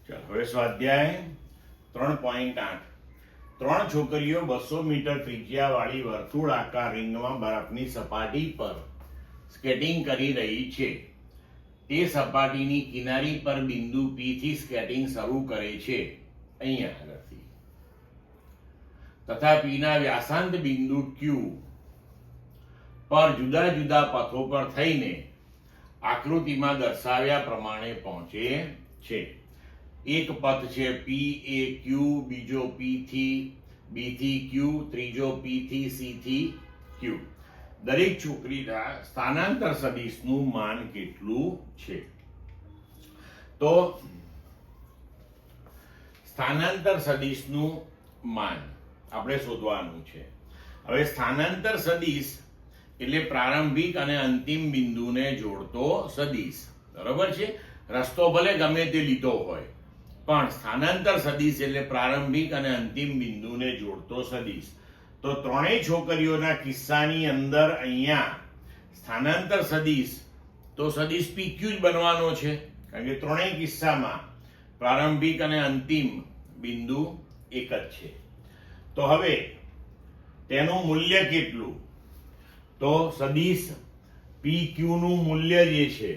ચાલો હવે સ્વાધ્યાય 3.8 ત્રણ છોકરીઓ 200 મીટર ત્રિજ્યાવાળી વર્તુળાકાર રિંગમાં બરફની સપાટી પર સ્કેટિંગ કરી રહી છે. તે સપાટીની કિનારી પર બિંદુ P થી સ્કેટિંગ શરૂ કરે છે અહીંયા આગળથી તથા P ના વ્યાસાંત બિંદુ Q પર જુદા જુદા પથો પર થઈને આકૃતિમાં દર્શાવ્યા પ્રમાણે પહોંચે છે. એક પથ છે P A Q, બીજો P થી B થી Q, ત્રીજો P થી C થી Q. દરેક છોકરીના સ્થાનાંતર સદિશનું માન કેટલું છે? તો સ્થાનાંતર સદિશનું માન આપણે શોધવાનું છે. હવે સ્થાનાંતર સદિશ એટલે પ્રારંભિક અને અંતિમ બિંદુને જોડતો સદિશ, બરોબર છે. રસ્તો ભલે ગમે તે લીધો હોય પણ સ્થાનાંતર સદિશ એટલે પ્રારંભિક અને અંતિમ બિંદુને જોડતો સદિશ. તો ત્રણેય છોકરીઓના કિસ્સાની અંદર અહીંયા સ્થાનાંતર સદિશ તો સદિશ PQ જ બનવાનો છે, કારણ કે ત્રણેય કિસ્સામાં પ્રારંભિક અને અંતિમ બિંદુ એક જ છે. તો હવે તેનું મૂલ્ય કેટલું? તો સદિશ PQ નું મૂલ્ય જે છે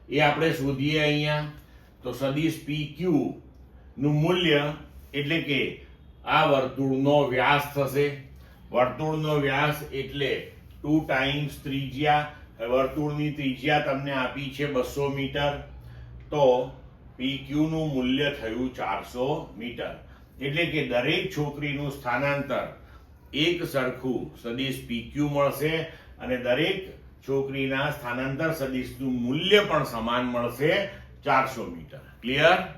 એ આપણે શોધીએ અહીંયા. તો સદિશ PQ નું મૂલ્ય એટલે કે આ વર્તુળનો વ્યાસ થશે. વર્તુળનો વ્યાસ એટલે 2 ટાઈમ્સ ત્રિજ્યા. વર્તુળની ત્રિજ્યા તમને આપી છે 200 મીટર, તો PQ નું મૂલ્ય થયું 400 મીટર. એટલે કે દરેક છોકરીનું સ્થાનાંતર એક સરખું સદિશ PQ મળશે અને દરેક છોકરીના સ્થાનાંતર સદિશનું મૂલ્ય પણ સમાન મળશે 400 મીટર. ક્લિયર?